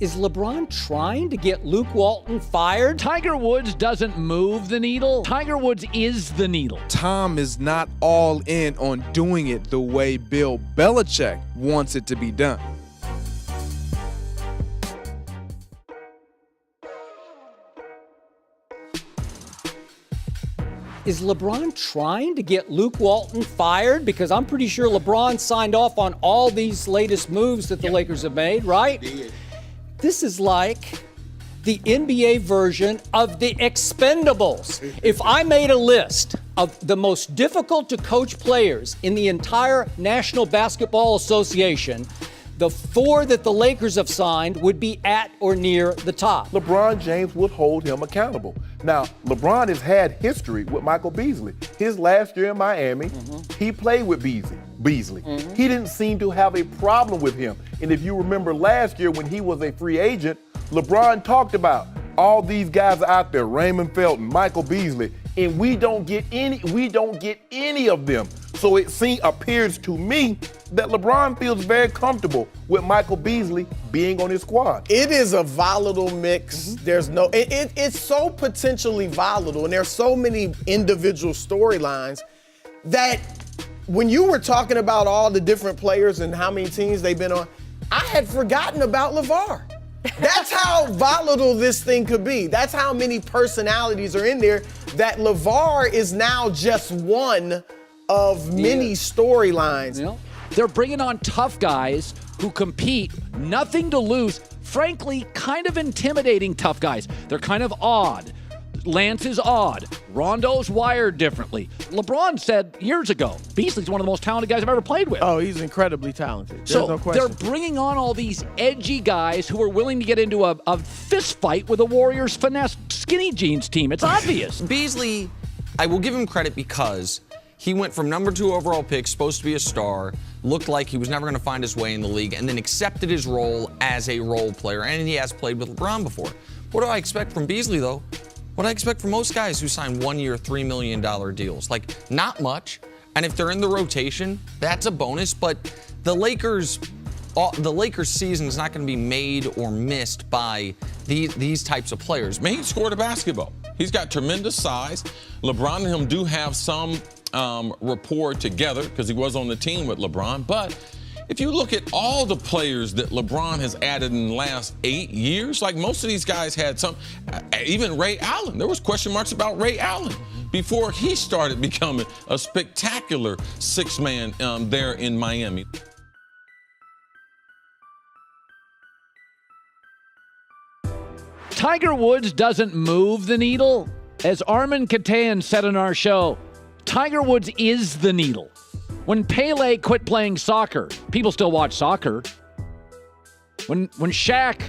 Is LeBron trying to get Luke Walton fired? Tiger Woods doesn't move the needle. Tiger Woods is the needle. Tom is not all in on doing it the way Bill Belichick wants it to be done. Is LeBron trying to get Luke Walton fired? Because I'm pretty sure LeBron signed off on all these latest moves that the Lakers have made, right? This is like the NBA version of the Expendables. If I made a list of the most difficult to coach players in the entire National Basketball Association, the 4 that the Lakers have signed would be at or near the top. LeBron James would hold him accountable. Now, LeBron has had history with Michael Beasley. His last year in Miami, he played with Beasley. He didn't seem to have a problem with him. And if you remember last year when he was a free agent, LeBron talked about all these guys out there, Raymond Felton, Michael Beasley, and we don't get any of them. So it appears to me that LeBron feels very comfortable with Michael Beasley being on his squad. It is a volatile mix. There's no, it's so potentially volatile, and there's so many individual storylines that when you were talking about all the different players and how many teams they've been on, I had forgotten about LeVar. That's how volatile this thing could be. That's how many personalities are in there, that LeVar is now just one of many storylines. Yeah. They're bringing on tough guys who compete, nothing to lose. Frankly, kind of intimidating tough guys. They're kind of odd. Lance is odd. Rondo's wired differently. LeBron said years ago, Beasley's one of the most talented guys I've ever played with. Oh, he's incredibly talented. There's so no question. They're bringing on all these edgy guys who are willing to get into a fist fight with a Warriors finesse skinny jeans team. It's obvious. Beasley, I will give him credit because he went from number 2 overall pick, supposed to be a star, looked like he was never going to find his way in the league, and then accepted his role as a role player, and he has played with LeBron before. What do I expect from Beasley, though? What I expect from most guys who sign 1-year, $3 million deals. Like, not much. And if they're in the rotation, that's a bonus. But the Lakers' season is not going to be made or missed by these types of players. Man, he scored a basketball. He's got tremendous size. LeBron and him do have some rapport together because he was on the team with LeBron. But if you look at all the players that LeBron has added in the last 8 years, like most of these guys had some, even Ray Allen. There was question marks about Ray Allen before he started becoming a spectacular six-man there in Miami. Tiger Woods doesn't move the needle. As Armin Katan said on our show, Tiger Woods is the needle. When Pele quit playing soccer, people still watch soccer. When Shaq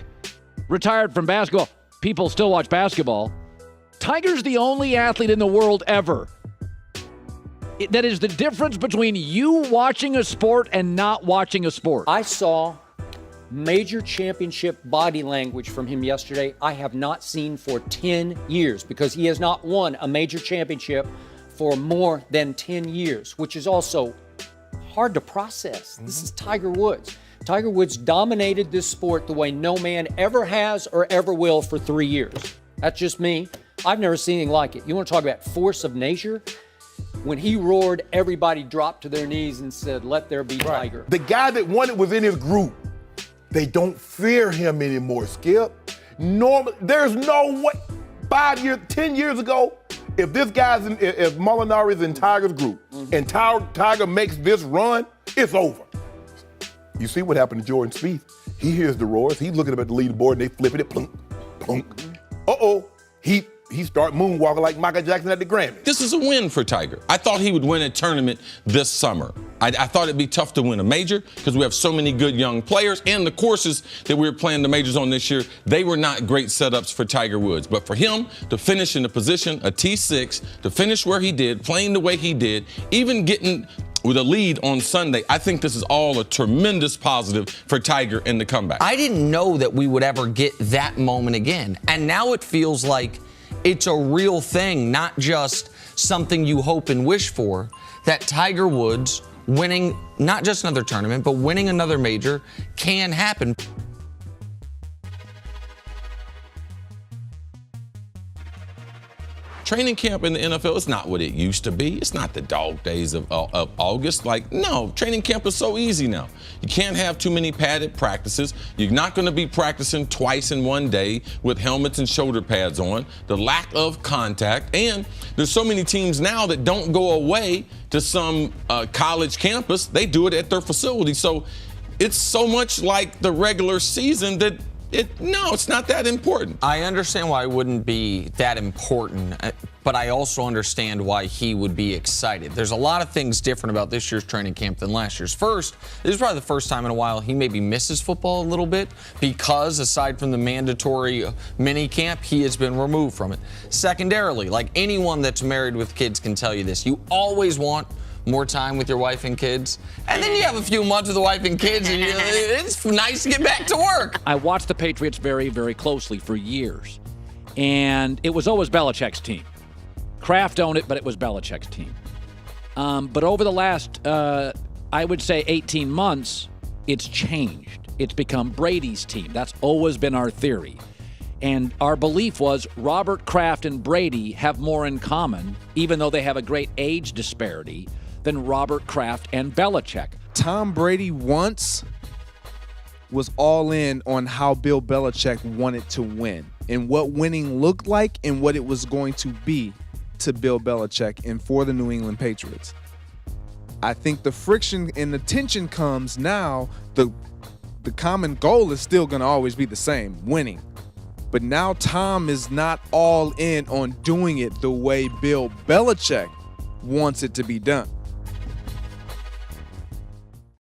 retired from basketball, people still watch basketball. Tiger's the only athlete in the world ever. That is the difference between you watching a sport and not watching a sport. I saw major championship body language from him yesterday I have not seen for 10 years because he has not won a major championship for more than 10 years, which is also hard to process. This is Tiger Woods. Tiger Woods dominated this sport the way no man ever has or ever will for 3 years. That's just me. I've never seen anything like it. You want to talk about force of nature? When he roared, everybody dropped to their knees and said, "Let there be Tiger." The guy that won it was in his group. They don't fear him anymore, Skip. There's no way. 5 years, 10 years ago, if this guy's if Molinari's in Tiger's group and Tiger makes this run, it's over. You see what happened to Jordan Spieth? He hears the roars. He's looking up at the leaderboard and they flipping it, plunk, plunk. Uh-oh. He start moonwalking like Michael Jackson at the Grammy. This is a win for Tiger. I thought he would win a tournament this summer. I thought it'd be tough to win a major because we have so many good young players, and the courses that we were playing the majors on this year, they were not great setups for Tiger Woods. But for him to finish in the position, a T6, to finish where he did, playing the way he did, even getting with a lead on Sunday, I think this is all a tremendous positive for Tiger in the comeback. I didn't know that we would ever get that moment again. And now it feels like it's a real thing, not just something you hope and wish for, that Tiger Woods winning not just another tournament, but winning another major can happen. training camp in the NFL is not what it used to be. It's not the dog days of August. Like, no, training camp is so easy now. You can't have too many padded practices. You're not going to be practicing twice in one day with helmets and shoulder pads on. The lack of contact. And there's so many teams now that don't go away to some college campus. They do it at their facility. So it's so much like the regular season that it's not that important. I understand why it wouldn't be that important, but I also understand why he would be excited. There's a lot of things different about this year's training camp than last year's. First, this is probably the first time in a while he maybe misses football a little bit because aside from the mandatory mini camp, he has been removed from it. Secondarily, like anyone that's married with kids can tell you this, you always want more time with your wife and kids. And then you have a few months with the wife and kids and it's nice to get back to work. I watched the Patriots very, very closely for years. And it was always Belichick's team. Kraft owned it, but it was Belichick's team. But over the last, I would say 18 months, it's changed. It's become Brady's team. That's always been our theory. And our belief was Robert Kraft and Brady have more in common, even though they have a great age disparity, than Robert Kraft and Belichick. Tom Brady once was all in on how Bill Belichick wanted to win and what winning looked like and what it was going to be to Bill Belichick and for the New England Patriots. I think the friction and the tension comes now. The common goal is still going to always be the same, winning. But now Tom is not all in on doing it the way Bill Belichick wants it to be done.